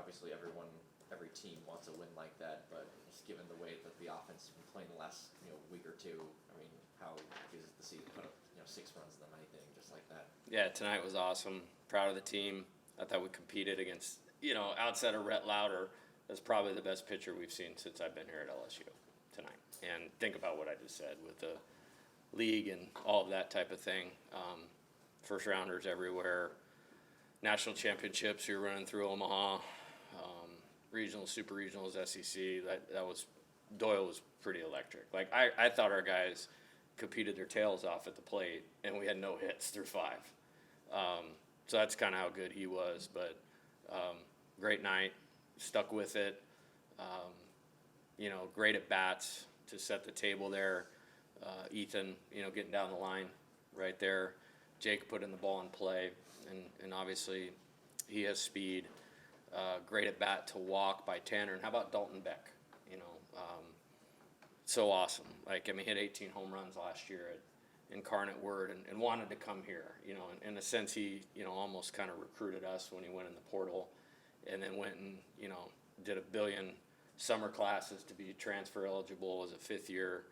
obviously every team wants a win like that, but just given the way that the offense has been playing the last week or two, I mean, how good is it to see them put up 6 runs in the ninth inning just like that? Yeah, tonight was awesome. Proud of the team. I thought we competed against outside of Rhett Lauder, that's probably the best pitcher we've seen since I've been here at LSU tonight. And think about what I just said with the league and all of that type of thing. First rounders everywhere, national championships. You're running through Omaha, regionals, super regionals, SEC. Doyle was pretty electric. Like I thought our guys competed their tails off at the plate, and we had no hits through 5. So that's kind of how good he was. But great night, stuck with it. Great at bats to set the table there. Ethan, getting down the line right there. Jake putting the ball in play, and obviously he has speed. Great at bat to walk by Tanner. And how about Dalton Beck? So awesome. Hit 18 home runs last year at Incarnate Word and wanted to come here. In a sense, he, almost kind of recruited us when he went in the portal, and then went and, did 1 billion summer classes to be transfer eligible as a 5th-year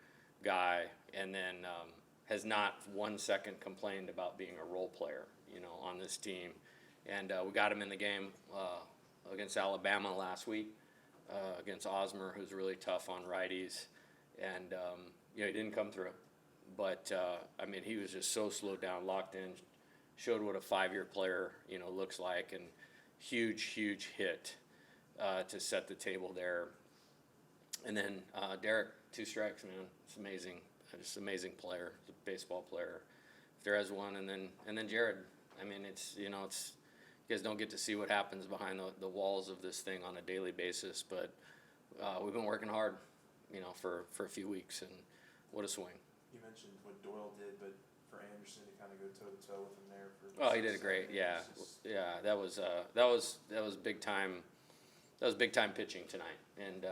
guy, and then has not 1 second complained about being a role player, on this team. And we got him in the game against Alabama last week, against Osmer, who's really tough on righties. And, he didn't come through. But, he was just so slowed down, locked in, showed what a 5-year player, looks like, and huge hit to set the table there. And then Derek, 2 strikes, man. It's amazing. Just an amazing player, a baseball player. If there has one, and then Jared. It's you guys don't get to see what happens behind the walls of this thing on a daily basis, but we've been working hard, for a few weeks, and what a swing. You mentioned what Doyle did, but for Anderson to kind of go toe to toe with him there he did great. Yeah, that was big time. That was big time pitching tonight, and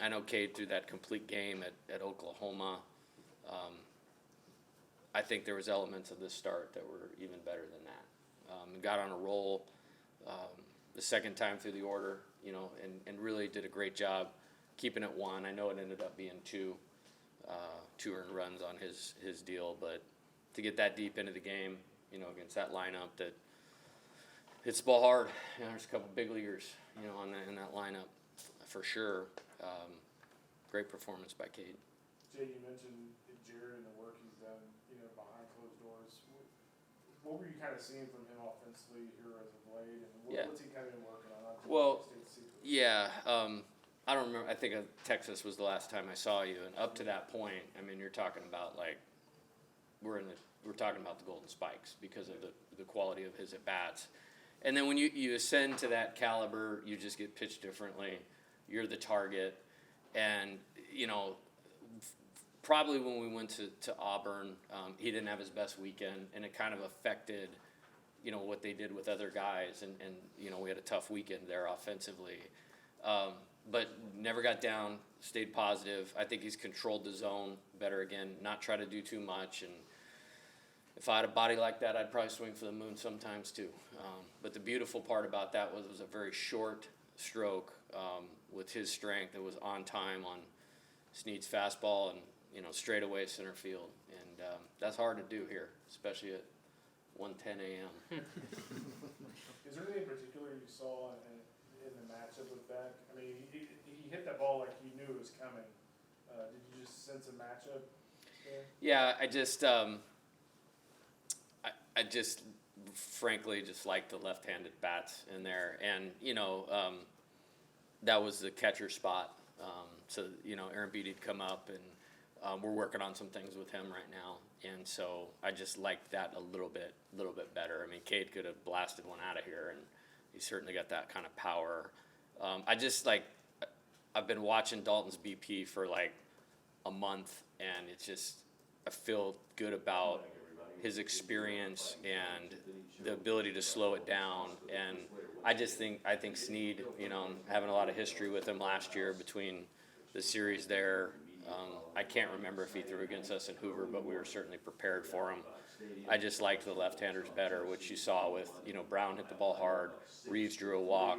I know Cade threw that complete game at Oklahoma. I think there was elements of this start that were even better than that. Got on a roll the second time through the order, and really did a great job keeping it 1. I know it ended up being 2 earned runs on his deal, but to get that deep into the game, against that lineup that hits the ball hard. There's a couple big leaguers, in that lineup for sure. Great performance by Cade. Jay, you mentioned Jared and the work he's done, behind closed doors. What were you kind of seeing from him offensively here as of late, and what's he kind of been working on? I don't remember. I think Texas was the last time I saw you, and up to that point, you're talking about we're talking about the Golden Spikes because of the quality of his at bats, and then when you ascend to that caliber, you just get pitched differently. You're the target, and probably when we went to Auburn, he didn't have his best weekend, and it kind of affected what they did with other guys, and we had a tough weekend there offensively. But never got down, stayed positive. I think he's controlled the zone better again, not try to do too much. And if I had a body like that, I'd probably swing for the moon sometimes too. But the beautiful part about that was it was a very short stroke with his strength. It was on time on Snead's fastball and, straightaway center field. And that's hard to do here, especially at 1:10 a.m. Is there anything in particular you saw in the matchup with Beck? He hit that ball like he knew it was coming. Did you just sense a matchup there? Yeah, I just frankly just like the left-handed bats in there, and that was the catcher spot. So Aaron Beatty'd come up, and we're working on some things with him right now, and so I just liked that a little bit better. Cade could have blasted one out of here, and he certainly got that kind of power. I've been watching Dalton's BP for a month, and it's just I feel good about his experience and the ability to slow it down. And I think Snead, having a lot of history with him last year between the series there. I can't remember if he threw against us in Hoover, but we were certainly prepared for him. I just liked the left-handers better, which you saw with, Brown hit the ball hard, Reeves drew a walk,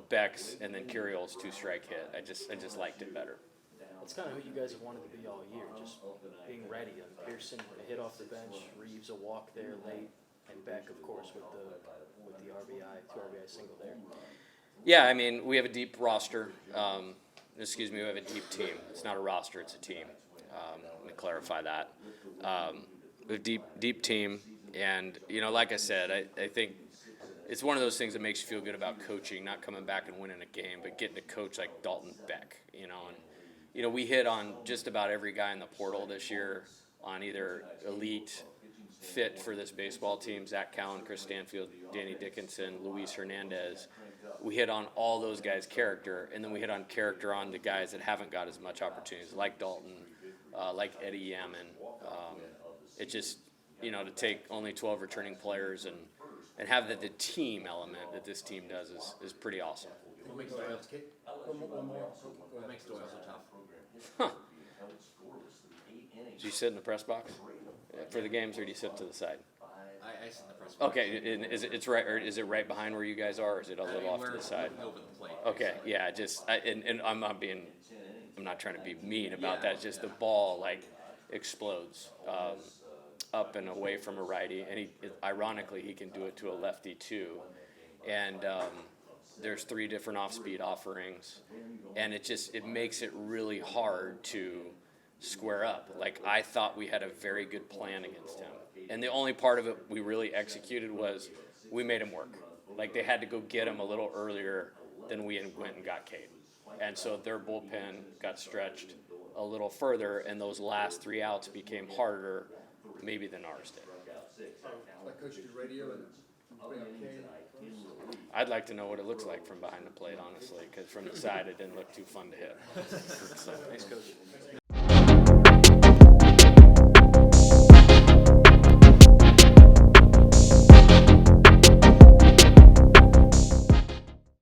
Becks, and then Curiel's 2-strike hit. I just liked it better. It's kind of who you guys have wanted to be all year, just being ready. And Pearson a hit off the bench, Reeves a walk there late, and Beck, of course, with the RBI, 2 RBI single there. Yeah, I mean, we have a deep roster. We have a deep team. It's not a roster, it's a team. Let me clarify that. We have a deep team, and, like I said, I think it's one of those things that makes you feel good about coaching, not coming back and winning a game, but getting a coach like Dalton Beck, and, we hit on just about every guy in the portal this year on either elite fit for this baseball team, Zach Cowan, Chris Stanfield, Danny Dickinson, Luis Hernandez. We hit on all those guys' character, and then we hit on character on the guys that haven't got as much opportunities, like Dalton, like Eddie Yaman. It just, to take only 12 returning players and have the team element that this team does is pretty awesome. What makes Doyle so tough? Huh. Do you sit in the press box for the games, or do you sit to the side? I sit in the press box. Okay, and it's right, or is it right behind where you guys are, or is it a little off to the side? We're over the plate. Okay, yeah, and I'm not trying to be mean about that. It's just the ball explodes up and away from a righty, and ironically he can do it to a lefty too, and there's 3 different off-speed offerings, and it makes it really hard to square up. I thought we had a very good plan against him, and the only part of it we really executed was we made him work. They had to go get him a little earlier than we went and got Cade, and so their bullpen got stretched a little further, and those last 3 outs became harder maybe than ours did. Like Coach did radio and bring up Kane. I'd like to know what it looks like from behind the plate, honestly, because from the side it didn't look too fun to hit. So, Thanks, Coach.